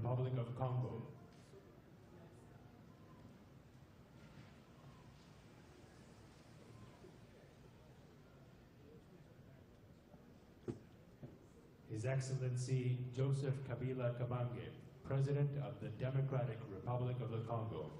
Republic of Congo. His Excellency Joseph Kabila Kabange, President of the Democratic Republic of the Congo.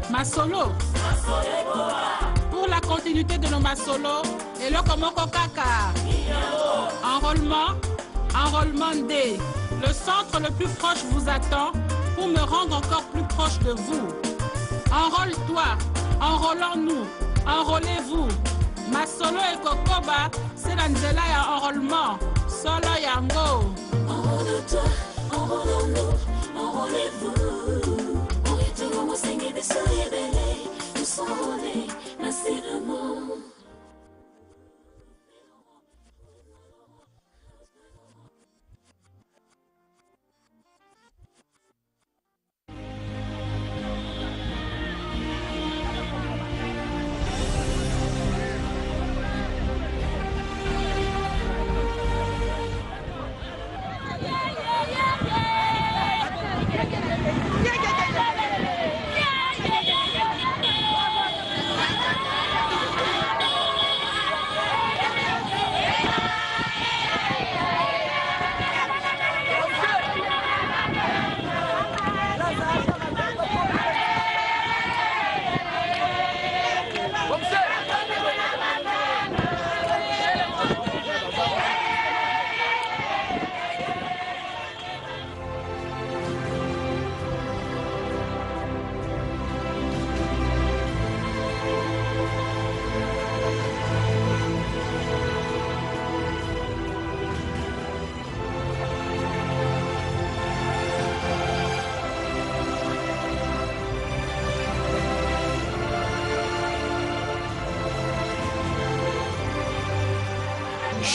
Masolo. Pour la continuité de nos Masolo et le Komoko Kaka. Enrôlement D. Le centre le plus proche vous attend pour me rendre encore plus proche de vous. Enrôle-toi, enrôlons-nous, enrôlez-vous. Masolo et Kokoba, c'est la nzela ya enrôlement. Solo yango. Enrôle-toi, enrôlons-nous, enrôlez-vous. De se révéler, nous s'enrôler, massivement.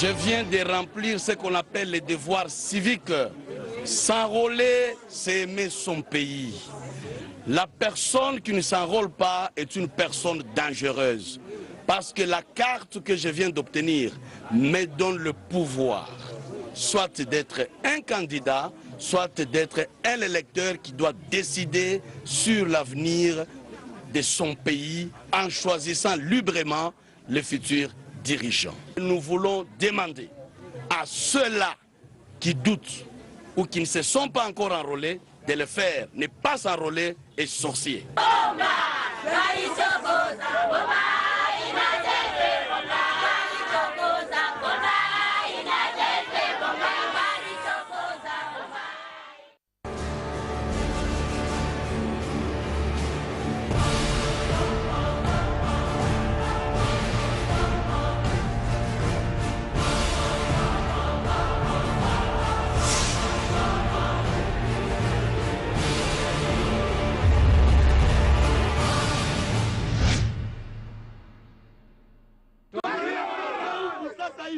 Je viens de remplir ce qu'on appelle les devoirs civiques. S'enrôler, c'est aimer son pays. La personne qui ne s'enrôle pas est une personne dangereuse. Parce que la carte que je viens d'obtenir me donne le pouvoir, soit d'être un candidat, soit d'être un électeur qui doit décider sur l'avenir de son pays en choisissant librement le futur dirigeants. Nous voulons demander à ceux-là qui doutent ou qui ne se sont pas encore enrôlés de le faire. Ne pas s'enrôler est sorcier.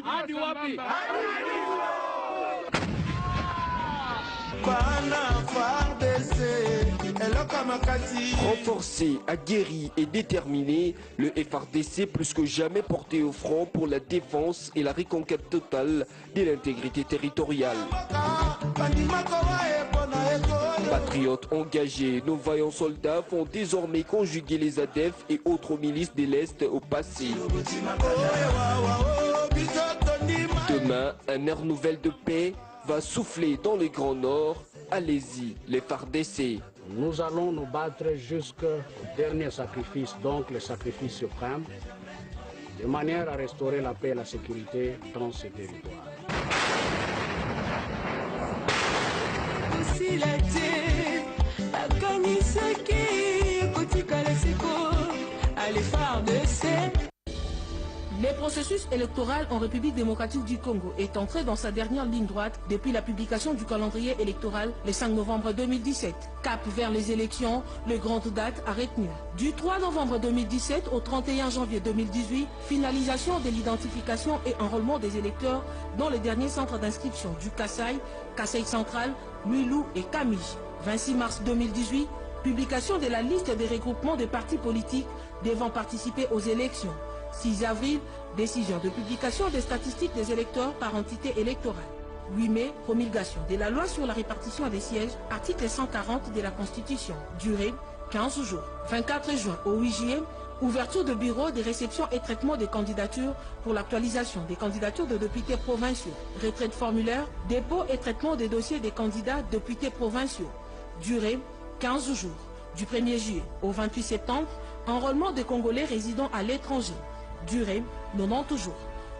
hadi wapi? Renforcé, aguerri et déterminé, le FARDC plus que jamais porté au front pour la défense et la reconquête totale de l'intégrité territoriale. Patriotes engagés, nos vaillants soldats font désormais conjuguer les ADF et autres milices de l'Est au passé. Demain, un air nouvel de paix va souffler dans le Grand Nord. Allez-y, les FARDC. Nous allons nous battre jusqu'au dernier sacrifice, donc le sacrifice suprême, de manière à restaurer la paix et la sécurité dans ce territoire. Le processus électoral en République démocratique du Congo est entré dans sa dernière ligne droite depuis la publication du calendrier électoral le 5 novembre 2017. Cap vers les élections, les grandes dates à retenir. Du 3 novembre 2017 au 31 janvier 2018, finalisation de l'identification et enrôlement des électeurs dans les derniers centres d'inscription du Kasaï, Kasaï central, Mulou et Camille. 26 mars 2018, publication de la liste des regroupements de partis politiques devant participer aux élections. 6 avril, décision de publication des statistiques des électeurs par entité électorale. 8 mai, promulgation de la loi sur la répartition des sièges, article 140 de la Constitution. Durée, 15 jours. 24 juin au 8 juillet, ouverture de bureaux de réception et traitement des candidatures pour l'actualisation des candidatures de députés provinciaux. Retrait de formulaire, dépôt et traitement des dossiers des candidats députés provinciaux. Durée, 15 jours. Du 1er juillet au 28 septembre, enrôlement des Congolais résidant à l'étranger. Durée, 90 jours.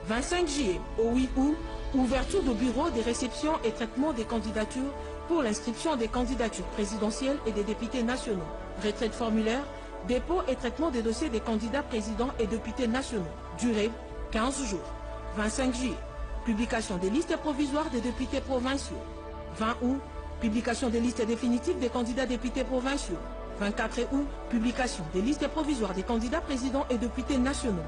25 juillet au 8 août, ouverture de bureaux de réception et traitement des candidatures pour l'inscription des candidatures présidentielles et des députés nationaux. Retrait de formulaire, dépôt et traitement des dossiers des candidats présidents et députés nationaux. Durée, 15 jours. 25 juillet, publication des listes provisoires des députés provinciaux. 20 août, publication des listes définitives des candidats députés provinciaux. 24 août, publication des listes provisoires des candidats présidents et députés nationaux.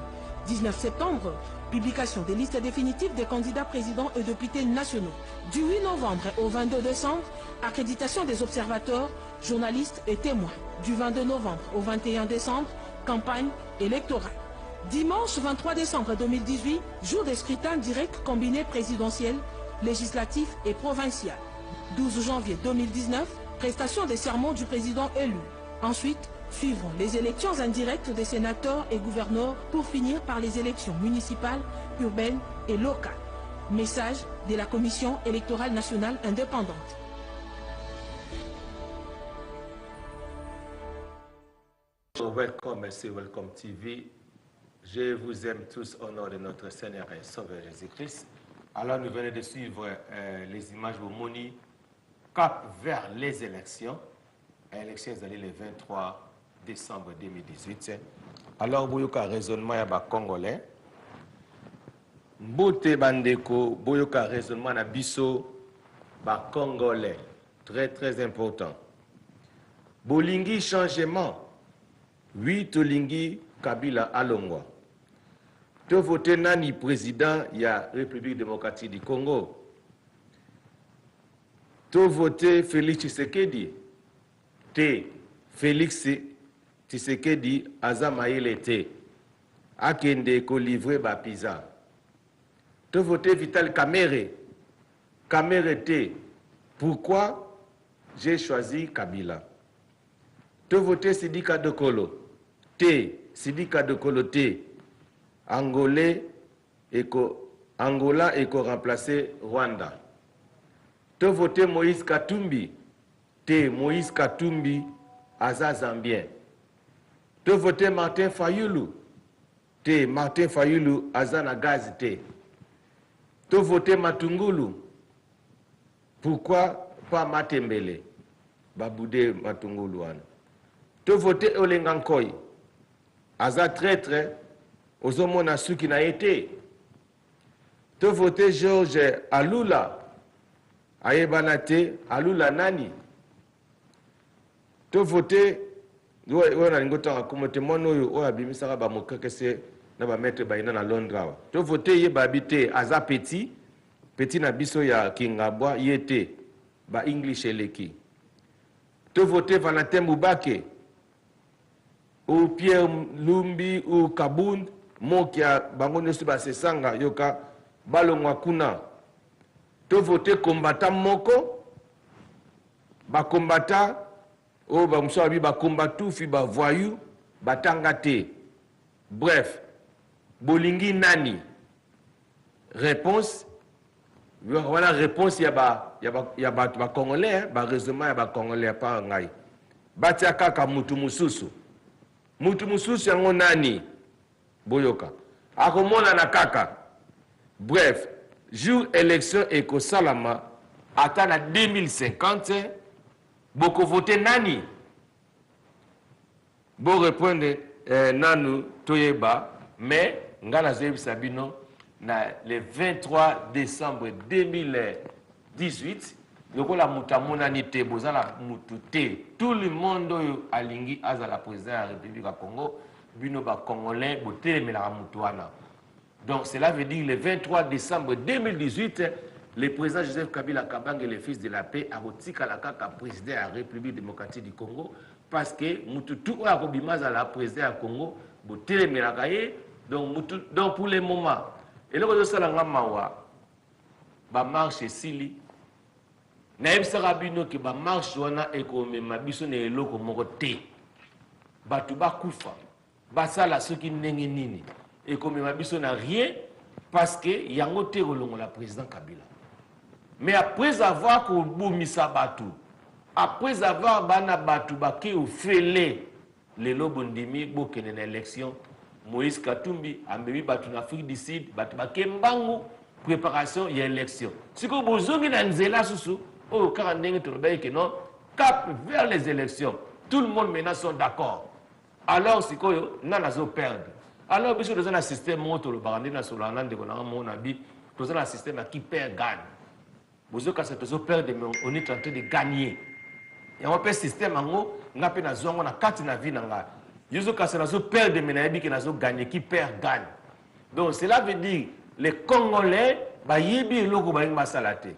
19 septembre, publication des listes définitives des candidats présidents et députés nationaux. Du 8 novembre au 22 décembre, accréditation des observateurs, journalistes et témoins. Du 22 novembre au 21 décembre, campagne électorale. Dimanche 23 décembre 2018, jour des scrutins directs combinés présidentiels, législatifs et provincial. 12 janvier 2019, prestation des sermons du président élu. Ensuite, suivront les élections indirectes des sénateurs et gouverneurs pour finir par les élections municipales, urbaines et locales. Message de la Commission électorale nationale indépendante. Welcome, c'est Welcome TV. Je vous aime tous au nom de notre Seigneur et Sauveur Jésus-Christ. Alors nous venons de suivre les images de Moni, cap vers les élections. Élections allaient le 23 décembre 2018. Alors, boyoka raisonnement ya ba Congolais. Mbote bandeko, boyoka raisonnement na biso ba Congolais. Très très important. Bolingi changement. Oui, tolingi Kabila alongwa. To voter nani président ya République démocratique du Congo. To voter Félix Tshisekedi. Te Félix Tshisekedi Azamaïle te. Akende ko livrer ba pizza. To voter Vital Kamerhe. Kamerhe te. Pourquoi j'ai choisi Kabila? To voter Sidika Dokolo. Te Sidika Dokolo te. Angola eko remplacer Rwanda. To voter Moïse Katumbi. Te Moïse Katumbi aza Zambien. To voter Martin Fayulu. Te Martin Fayulu aza na gaz te. To voter Matungulu. Pourquoi pas Matembele? Baboude Matungulu wana. To voter Olengankoy. Aza traître. Ozomona suki na été. To voter Georges Alula. Ayebanate Alula nani. To voter wana ngotanga komote mono yo oya bimisaka ba mokakese na ba maître baina na Londres wa to voter ye ba bité aza petit na biso ya Kingabwa yete ba English eleki to voter Valentin Moubake ou Pierre Lumbi ou Kabound mokia bango nyonso ba sesanga yoka balongwa kuna to voter combattant moko ba combattant o ba msoabi ba combattu fi ba voyou batanga te. Bref, bolingi nani? Réponse, voilà réponse ya ba congolais, ba raisonnement ya ba congolais pa ngai. Batia kaka mutu mususu. Mutu mususu yango nani? Boyoka. Akomona na kaka. Bref, jour élection eko salama ata na 2050 boko voter nani? Bo répondre nanu toyeba mais ngana zebi sabino na le 23 décembre 2018 lokola mutamona ni te bozala mutute tout le monde alingi azala président de la République du Congo bino ba congolais botelemela mutuana. Donc cela veut dire le 23 décembre 2018 le président Joseph Kabila Kabange, le fils de la paix, a retiré la kaka président de la République démocratique du Congo parce que tout a kobimaza la président du Congo botele melakaye donc pour le moment et le réseau salanga mawa ba marche sili na ebisaka bino ke ba marche wana ekomema biso na eloko moko te batu bakufa basala soki ndenge nini ekomema biso na rien parce que yango te kolongola président Kabila. Mais après avoir kobumisa batu, après avoir bana batu bake ou fele le lobondimi bokene na élection, Moïse Katumbi amemi batu na Afrique du Sud, batu bake mbangu préparation ya élection. Siko bozongi na nzela susu, oh car ndenge tobaye que non, cap vers les élections. Tout le monde maintenant sont d'accord. Alors siko yo nana zo perdre. Alors biso dans un système moto le barandi na solana de kona mon abi, dans un système qui perd gagne. Vous avez peur de on est en train de gagner. Et on peut système en n'a pas na zongo na kati na vie nanga. Vous avez peur de menabi qui n'a gagné qui perd gagne. Donc cela veut dire les Congolais ba yebi loko ba ngba salate.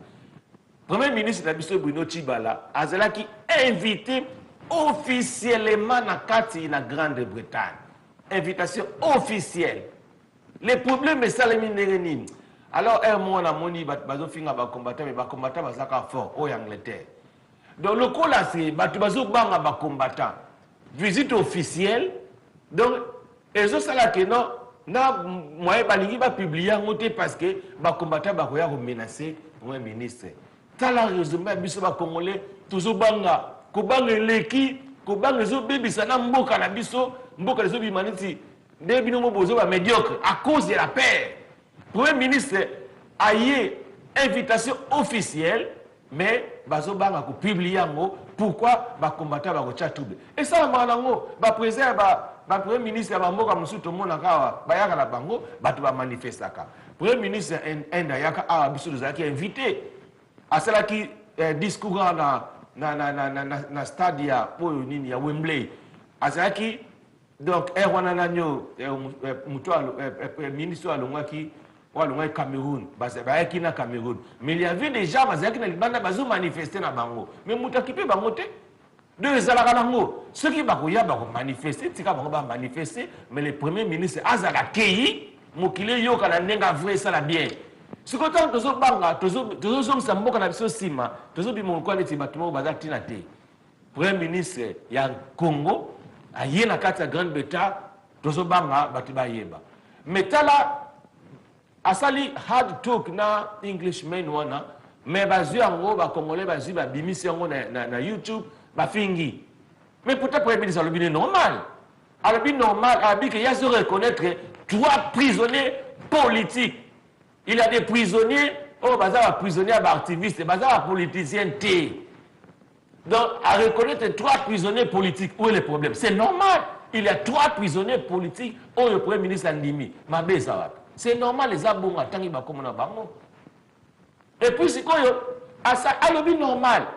Premier ministre Nabiso Bruno Tshibala azala qui invité officiellement na kati na Grande-Bretagne. Invitation officielle. Les problèmes est ça les minéraux. Alors, on a moni bazo finga ba combattant mais ba combattant bazaka fort au Angleterre. Donc le coup là c'est bazo banga ba combattant. Visite officielle. Donc et ça là que non na moi balingi ba publier ngote parce que ba combattant ba koya ko menacer premier ministre. Tala résumé biso ba congolais toujours banga ko banga leki ko banga zo bibi sana mboka na biso mboka zo bi maniti de bino mo bozo ba médiocre à cause de la paix. Premier ministre a eu invitation officielle, mais bazo banga ko publier ngo pourquoi ba combattant ba ko chatube. Et ça manango ba président ba premier ministre ba mboka musuto mona kawa ba yaka la bango batu ba manifestaka. Premier ministre enda yaka a biso zaki invité à cela qui discours na stade ya po nini ya Wembley. À cela qui donc erwana nanyo mutualo ministre alongaki au Cameroun, na Cameroun. Mais il y avait des gens qui ont manifesté na bango. Mais mutakipe bangote deux alakanango. Ceux qui ont manifesté, c'est qu'ils manifester, mais le premier ministre Azala Kei, mukile yo kana nenga vrai ça la bien. Ce que tozo banga, tozo samboka na biso sima, tozo bi mon kwaliti batimo bazati na te. Premier ministre ya Congo, aye na kati ya Grande-Bretagne, tozo banga batiba yeba. Mais tala asali hard talk na Englishman wana mais bazu yango ba congolais bazu ba bimisi yango na YouTube ba fingi mais peut-être pour ministre le bien normal alors bien normal abi que il y a se reconnaître 3 prisonniers politiques il y a des prisonniers oh baza prisonniers ba activistes baza politiciens T donc à reconnaître 3 prisonniers politiques où est le problème c'est normal il y a 3 prisonniers politiques oh le premier ministre Ndimi mabe ça va. C'est normal les abonga tangi ba komona bango. Et puis c'est quoi asa alobi normal.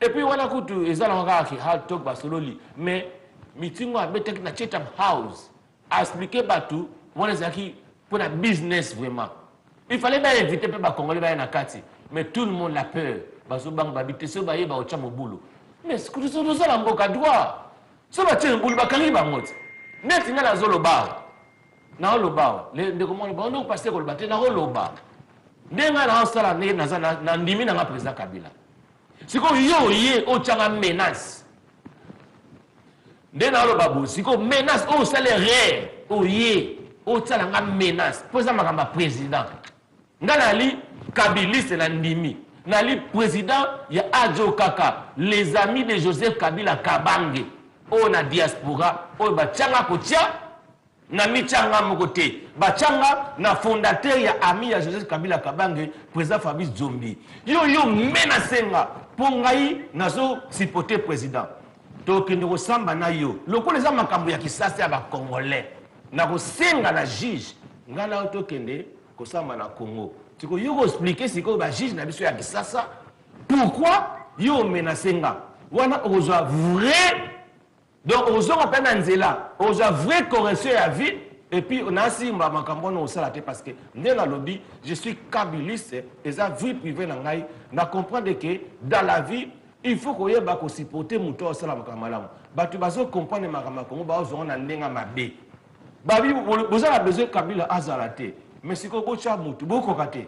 Et puis wana kutu ezala ngaka ki hard talk ba sololi mais meeting wa betek na Chatham House a expliqué batu Moi, les pour la business vraiment. Il fallait bien éviter les Congolais à Nakati. Mais tout le monde a peur. Mais ce que nous sommes dans le boca droit. Ce que nous sommes dans le boca net nga na zoloba na oloba le ndeko mwana ba ndo passer ko lobate na oloba ndenga na osala ne na ndimi na nga président Kabila siko yo ye o changa menace ndena oloba bo siko menace o salaire o ye o tsala nga menace poza makamba président nga na li kabiliste na ndimi na li président ya Adjo Kaka les amis de Joseph Kabila Kabange o na diaspora o bachanga kotia na michanga mokote bachanga na fondateur ya ami ya Joseph Kabila Kabange président Fabrice Zombi yo menacenga pour ngai nazo supporter président to kende ko samba na yo loko les makambo ya kisasa ya ba congolais na ko senga na juge ngana to kende ko samba na Congo tiko yo ko expliquer siko ba juge na biso ya kisasa pourquoi yo menacenga wana ozwa vrai. Donc, on a peine Nzela, on a vrai correction à vie, et puis on a aussi ma campagne au salaté parce que dans le lobby, je suis kabiliste et ça vie privée na comprendre que dans la vie, il faut qu'on y ait beaucoup supporter mouton au salam kamalam. Tu vas comprendre ma campagne comment bah on a n'enga ma bé. Babi vous avez besoin Kabila azalaté, mais si qu'on bocha mouton beaucoup katé.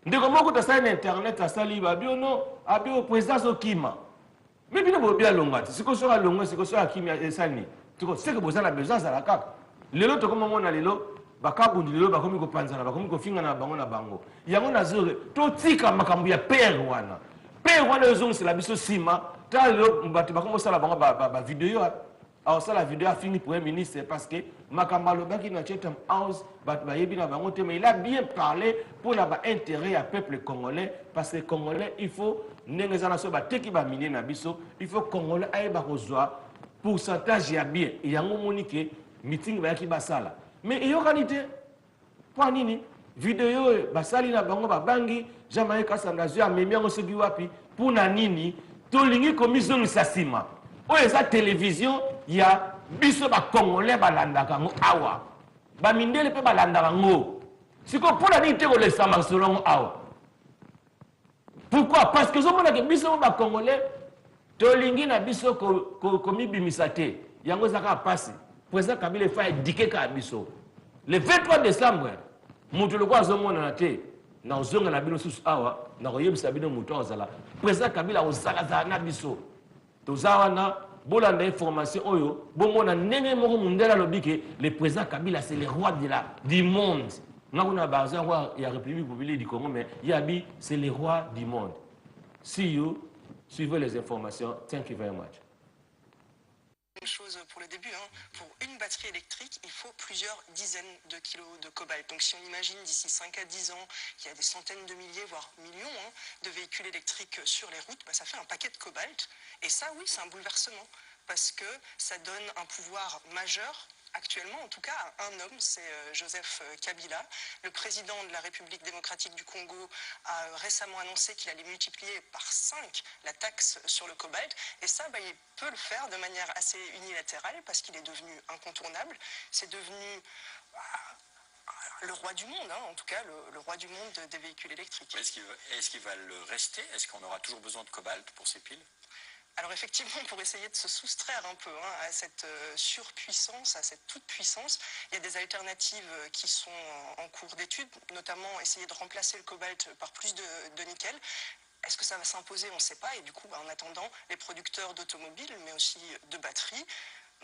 Dès que moi quand ça internet à sali babi non, abi au président Okima. Mais bien bien longa si ko sera longa si ko sera kimia esani tiko c'est que vous avez besoin za la kaka lelo to comme on a lelo bakabundi lelo bakomi ko panzana bakomi ko finga na bango na bango yango na zore to tika makambu ya père wana ezong c'est la biso sima ta lelo mbati bakomo sala bango ba vidéo alors ça la vidéo a fini premier ministre parce que makambalo baki na Chatham House ba yebi na bango te mais il a bien parlé pour la intérêt à peuple congolais parce que congolais il faut n'engazana so ba teki ba miner na biso il faut congolais aye ba kozwa pourcentage ya bien yango monique meeting ba yaki basala mais iyo qualité pour nini vidéo basali na bango ba bangi jamais kasanda zo amemi ngo soki wapi pour na nini to lingi commission sasima o eza télévision ya biso ba congolais balandaka ngo awa ba mindele pe balandaka ngo siko pour na nini te ko lesa marcelon awa. Pourquoi? Parce que je me dis que les Congolais, tolingi na biso komi bimisate, yango zaka passe. Président Kabila fait dike ka biso. Le 23 décembre, mutu le kwa zomo na te, na ozonga na bino susu awa, na koyebisa bino mutu ozala. Président Kabila ozala za na biso. Tozawa na bolanda information oyo, bomona nene moko mundela lobike, le président Kabila c'est le roi du monde. Nous avons un roi de la République populaire du Congo, mais Yabi, c'est le roi du monde. Si vous suivez les informations, thank you very much. Une chose pour le début, hein. Pour une batterie électrique, il faut plusieurs dizaines de kilos de cobalt. Donc si on imagine d'ici 5 à 10 ans qu'il y a des centaines de milliers, voire millions de véhicules électriques sur les routes, bah, ça fait un paquet de cobalt. Et ça, oui, c'est un bouleversement. Parce que ça donne un pouvoir majeur. Actuellement, en tout cas, un homme, c'est Joseph Kabila. Le président de la République démocratique du Congo a récemment annoncé qu'il allait multiplier par 5 la taxe sur le cobalt. Et ça, bah, il peut le faire de manière assez unilatérale parce qu'il est devenu incontournable. C'est devenu le roi du monde, hein, en tout cas le roi du monde des véhicules électriques. Est-ce qu'il va le rester? Est-ce qu'on aura toujours besoin de cobalt pour ces piles? Alors effectivement, pour essayer de se soustraire un peu à cette surpuissance, à cette toute-puissance, il y a des alternatives qui sont en cours d'étude, notamment essayer de remplacer le cobalt par plus de nickel. Est-ce que ça va s'imposer? On ne sait pas. Et du coup, en attendant, les producteurs d'automobiles, mais aussi de batteries,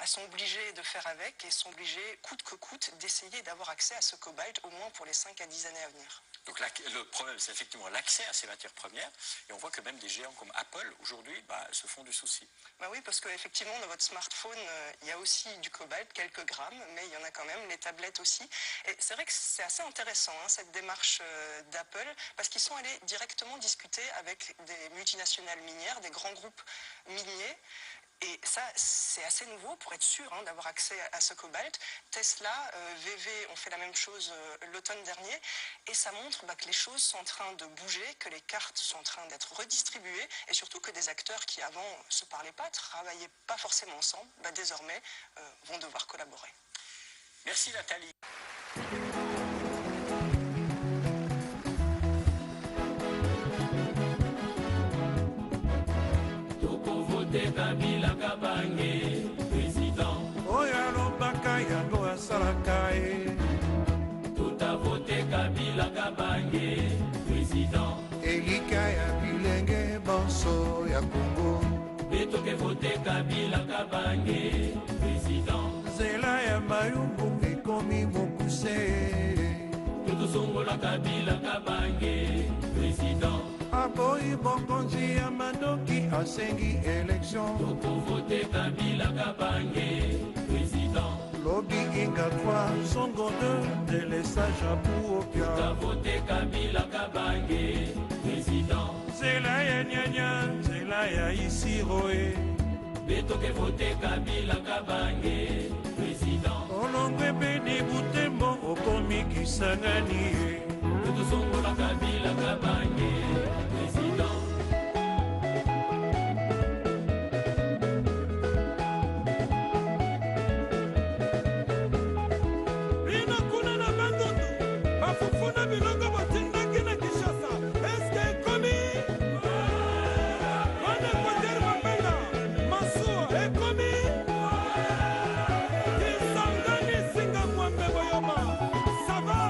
sont obligés de faire avec et sont obligés, coûte que coûte, d'essayer d'avoir accès à ce cobalt, au moins pour les 5 à 10 années à venir. Donc le problème, c'est effectivement l'accès à ces matières premières. Et on voit que même des géants comme Apple, aujourd'hui, se font du souci. Bah oui, parce qu'effectivement, dans votre smartphone, il y a aussi du cobalt, quelques grammes, mais il y en a quand même, les tablettes aussi. Et c'est vrai que c'est assez intéressant, hein, cette démarche d'Apple, parce qu'ils sont allés directement discuter avec des multinationales minières, des grands groupes miniers. Et ça, c'est assez nouveau pour être sûr d'avoir accès à ce cobalt. Tesla, VV ont fait la même chose l'automne dernier. Et ça montre que les choses sont en train de bouger, que les cartes sont en train d'être redistribuées. Et surtout que des acteurs qui avant ne se parlaient pas, travaillaient pas forcément ensemble, désormais vont devoir collaborer. Merci. Merci Nathalie. Kabila Kabange, président. Oya lobaka yango asalaka e. Tout a voté Kabila Kabange, président. Elika ya bilenge banso ya Congo. Betoke voté Kabila Kabange, président. Zela ya mayumbu ekomi mokuse. Tutu songola Kabila Kabange, président. Aboyi bokonzi ya mandoki asengi élection. Toko voté Kabila Kabange, président. Lobi Inga 3, Songo 2, délesage à Pouopia. Toko voté Kabila Kabange, président. Zela ya nyanya, zela ya Isiroe. Betoke voté Kabila Kabange, président. Olongwe bedi butembo okomi kisangani. Tutu songo la Kabila Kabange, président. Bina kuna na bandondo, bafufuna bilongo batindaki na Kinshasa. Eske komi? Wana Koder Mapenda, Masuo ekomi? Kisangani singa mwambe boyoma. Ça va?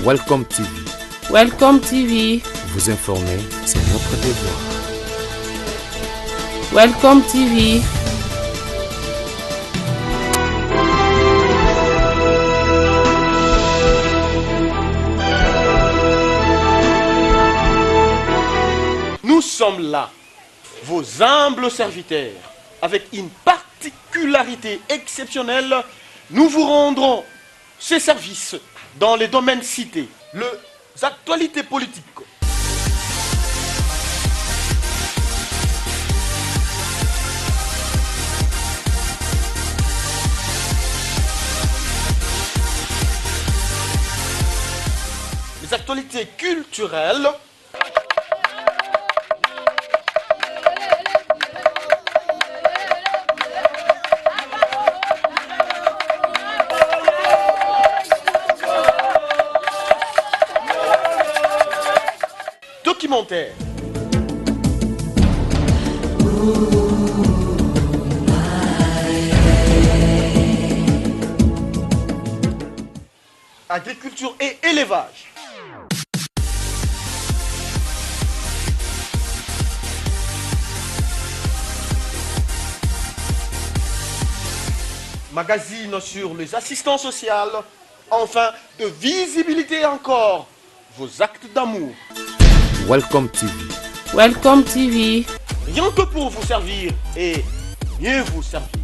Welcome TV. Welcome TV. Vous informer, c'est notre devoir. Welcome TV. Nous sommes là, vos humbles serviteurs. Avec une particularité exceptionnelle, nous vous rendrons ces services dans les domaines cités. Les actualités politiques, les actualités culturelles, documentaires, agriculture et élevage, magazine sur les assistants sociaux, enfin de visibilité encore, vos actes d'amour. Welcome TV. Welcome TV. Rien que pour vous servir et mieux vous servir.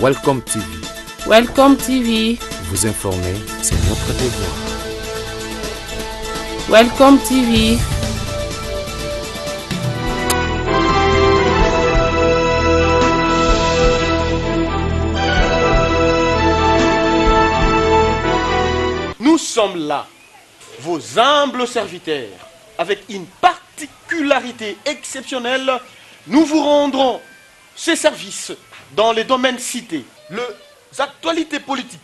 Welcome TV. Welcome TV. Vous informer, c'est notre devoir. Welcome TV. Nous sommes là, vos humbles serviteurs. Avec une particularité exceptionnelle, nous vous rendrons ces services dans les domaines cités. Les actualités politiques.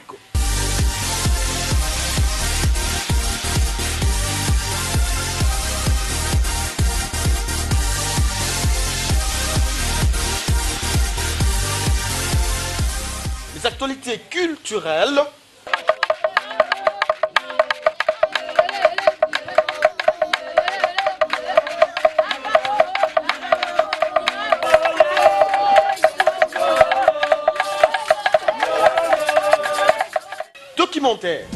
Les actualités culturelles. Documentaire.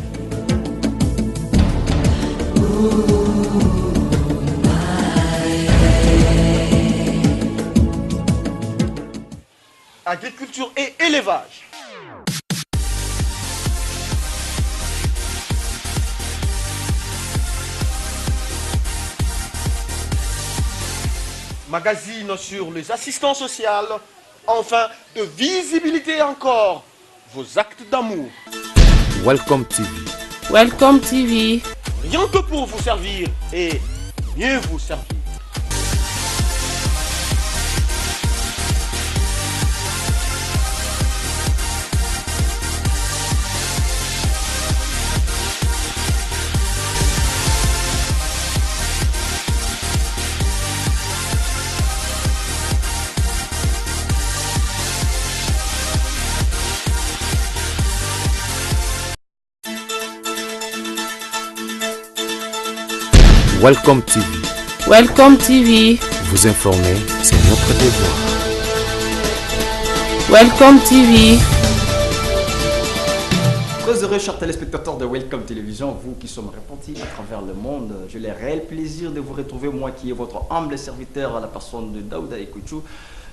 Agriculture et élevage. Magazine sur les assistants sociaux. Enfin, de visibilité encore. Vos actes d'amour. Welcome TV. Welcome TV. Rien que pour vous servir et mieux vous servir. Welcome TV. Welcome TV. Vous informer, c'est notre devoir. Welcome TV. Très heureux, chers téléspectateurs de Welcome Télévision, vous qui sommes répartis à travers le monde. J'ai le réel plaisir de vous retrouver, moi qui est votre humble serviteur à la personne de Daouda Ekouchou.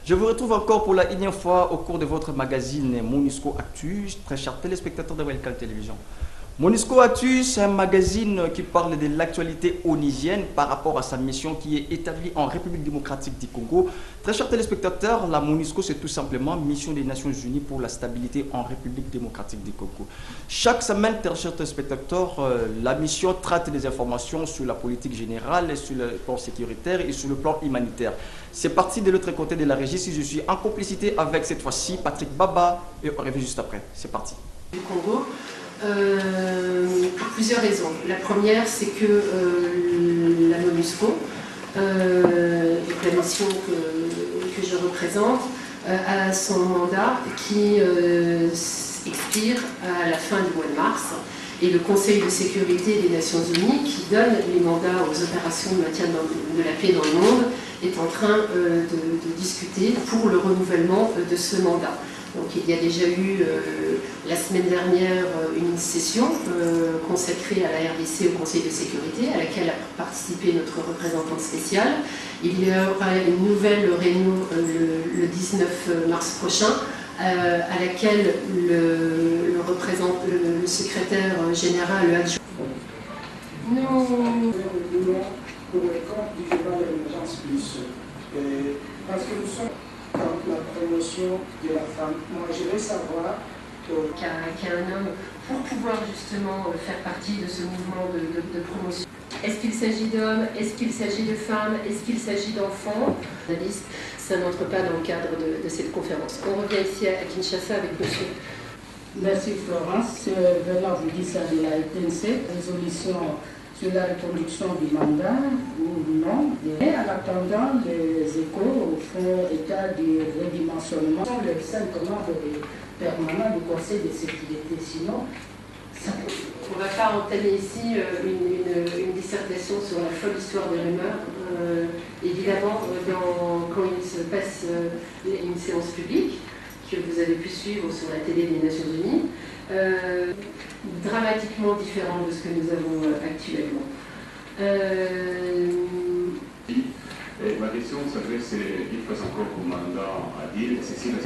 Je vous retrouve encore pour la énième fois au cours de votre magazine Monisco Actu, très chers téléspectateurs de Welcome Télévision. Monisco Actu, c'est un magazine qui parle de l'actualité onusienne par rapport à sa mission qui est établie en République démocratique du Congo. Très chers téléspectateurs, la Monisco, c'est tout simplement Mission des Nations Unies pour la stabilité en République démocratique du Congo. Chaque semaine, très chers téléspectateurs, la mission traite des informations sur la politique générale, sur le plan sécuritaire et sur le plan humanitaire. C'est parti de l'autre côté de la régie, si je suis en complicité avec cette fois-ci Patrick Baba, et on revient juste après. C'est parti. Du Congo. Pour plusieurs raisons. La première, c'est que la MONUSCO, la mission que je représente, a son mandat qui expire à la fin du mois de mars. Et le Conseil de sécurité des Nations Unies, qui donne les mandats aux opérations de maintien de la paix dans le monde, est en train de discuter pour le renouvellement de ce mandat. Donc il y a déjà eu la semaine dernière une session consacrée à la RDC au Conseil de sécurité, à laquelle a participé notre représentante spéciale. Il y aura une nouvelle réunion le 19 mars prochain, à laquelle le secrétaire général adjoint. Nous pour les comptes du débat de l'émergence plus. Parce que nous sommes dans la promotion de la femme. Moi, je veux savoir qu'un homme, pour pouvoir justement faire partie de ce mouvement de promotion. Est-ce qu'il s'agit d'hommes? Est-ce qu'il s'agit de femmes? Est-ce qu'il s'agit d'enfants? Ça n'entre pas dans le cadre de cette conférence. On revient ici à Kinshasa avec monsieur. Merci Florence. Venant vous dire ça de la TNC, résolution sur la reconduction du mandat ou non. Et en attendant, les échos font état du redimensionnement. Ce sont les 5 membres permanents du Conseil de sécurité. Sinon, ça peut... On ne va pas entamer ici une dissertation sur la folle histoire des rumeurs. Évidemment, quand il se passe une séance publique, que vous avez pu suivre sur la télé des Nations Unies, dramatiquement différent de ce que nous avons actuellement. Ma question s'adresse, il passe encore au mandat à dire, c'est que vous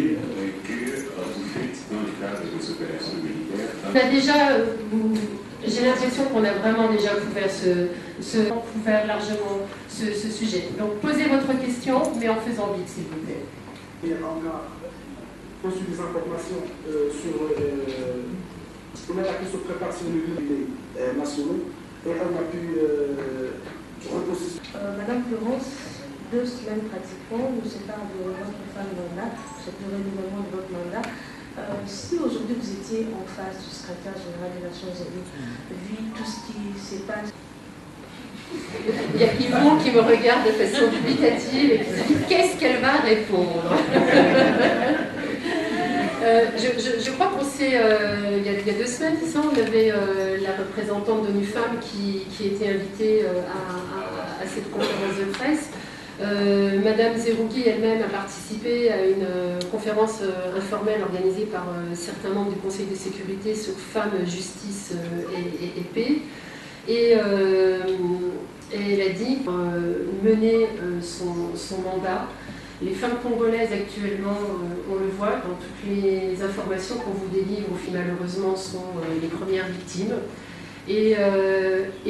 faites dans le cadre des opérations militaires. On a déjà, j'ai l'impression qu'on a vraiment déjà couvert couvert largement ce sujet. Donc posez votre question, mais en faisant vite, s'il vous plaît. Et on a reçu des informations sur la préparation du budget nationaux et on a pu reposer. Madame Florence, 2 semaines pratiquement nous séparent de votre fin de mandat, cette renouvellement de votre mandat. Si aujourd'hui vous étiez en face du secrétaire général des Nations Unies, vu tout ce qui s'est passé. Il y a Yvon qui me regarde de façon dubitative et qui se dit qu'est-ce qu'elle va répondre. Je crois qu'on s'est, il y a 2 semaines, on avait la représentante d'ONU Femmes qui était invitée à cette conférence de presse. Madame Zerougui elle-même a participé à une conférence informelle organisée par certains membres du Conseil de sécurité sur femmes, justice et paix. Et elle a dit mener son mandat. Les femmes congolaises actuellement, on le voit dans toutes les informations qu'on vous délivre, malheureusement, sont les premières victimes. Et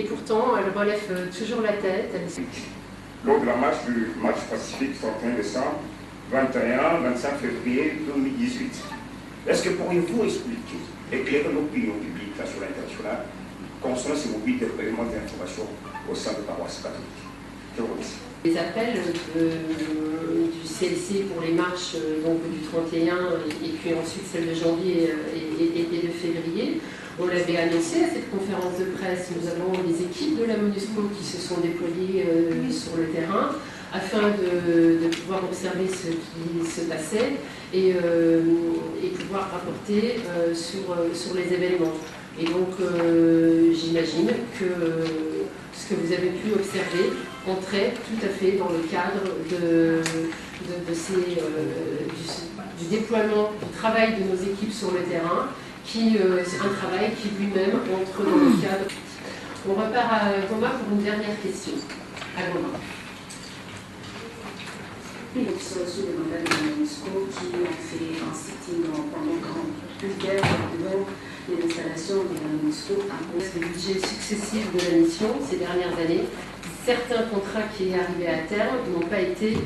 pourtant, elles relèvent toujours la tête. Lors de la marche du match pacifique 31 décembre, 21-25 février 2018, est-ce que pourriez-vous expliquer, éclairer l'opinion publique nationale et internationale concernant ces mobilités de paiement d'informations au sein de paroisse catholique? Je vous remercie. Les appels du CLC pour les marches donc, du 31 et puis ensuite celle de janvier et de février, on l'avait annoncé à cette conférence de presse. Nous avons des équipes de la MONUSCO qui se sont déployées sur le terrain afin de pouvoir observer ce qui se passait et pouvoir rapporter sur les événements. Et donc j'imagine que ce que vous avez pu observer entrait tout à fait dans le cadre du déploiement du travail de nos équipes sur le terrain, c'est un travail qui lui-même entre dans le cadre. On repart à Thomas pour une dernière question. À Thomas. L'extension des mandats de la MONUSCO qui ont fait un sitting pendant plusieurs devant les installations de la MONUSCO à cause des budgets successifs de la mission ces dernières années. Certains contrats qui arrivaient à terme n'ont pas été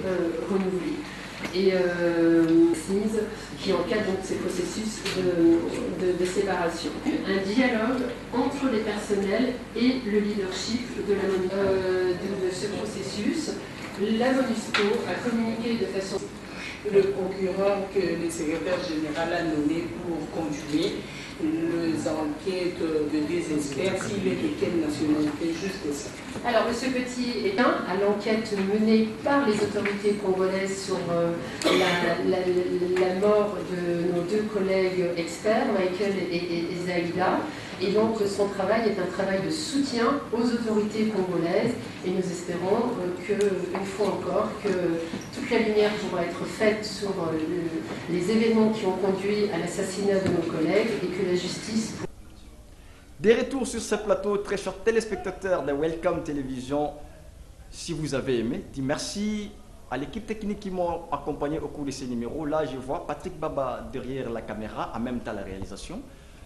renouvelés. Et qui encadre donc ces processus de séparation. Un dialogue entre les personnels et le leadership de ce processus. La MONUSCO a communiqué de façon... Le procureur que le secrétaire général a nommé pour conduire les enquêtes de 2 experts, s'il est de quelle nationalité, juste ça. Alors, M. Petit est à l'enquête menée par les autorités congolaises sur la mort de nos 2 collègues experts, Michael et Zaïda. Et donc, son travail est un travail de soutien aux autorités congolaises. Et nous espérons qu'une fois encore, que toute la lumière pourra être faite sur les événements qui ont conduit à l'assassinat de nos collègues et que la justice... Des retours sur ce plateau, très chers téléspectateurs de Welcome Télévision. Si vous avez aimé, dis merci à l'équipe technique qui m'ont accompagné au cours de ces numéros. Là, je vois Patrick Baba derrière la caméra, en même temps la réalisation.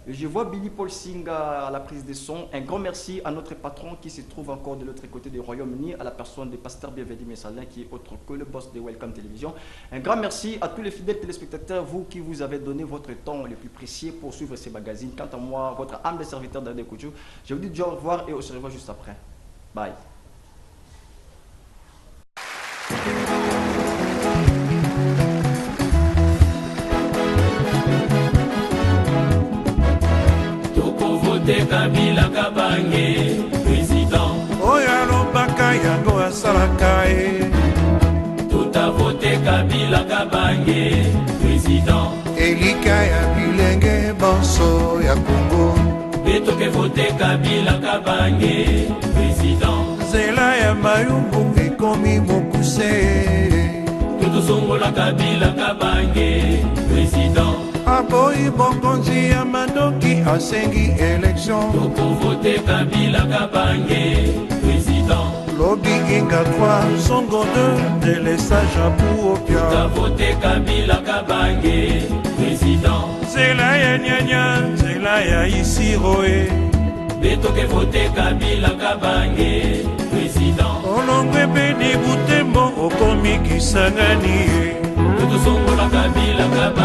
Je vois Billy Paul Singh à la prise de son. Un grand merci à notre patron qui se trouve encore de l'autre côté du Royaume-Uni, à la personne de Pasteur Bienvenu Messalin qui est autre que le boss de Welcome Télévision. Un grand merci à tous les fidèles téléspectateurs, vous qui vous avez donné votre temps le plus précieux pour suivre ces magazines. Quant à moi, votre humble serviteur d'Adé Koudjou, je vous dis au revoir et on se revoit juste après. Bye. Kabila Kabange, président. Oya lobaka yango asalaka e. Tout a voté Kabila Kabange, président. Elika ya bilenge banso ya Congo. Betoke voté Kabila Kabange, président. Zela ya mayumbu ekomi mokuse. Tutu songola Kabila Kabange, président. Aboyi bokonzi ya Mandoki asengi élection. Toko vote Kabila Kabange, président. Lobi Inga 3, Songo 2, de l'essage à Pouopia. Tuta vote Kabila Kabange, président. nzela ya nyanya nzela ya isiroe betoke vote Kabila Kabange président olongwe beni butembo okomi kisangani tutosongola Kabila Kabange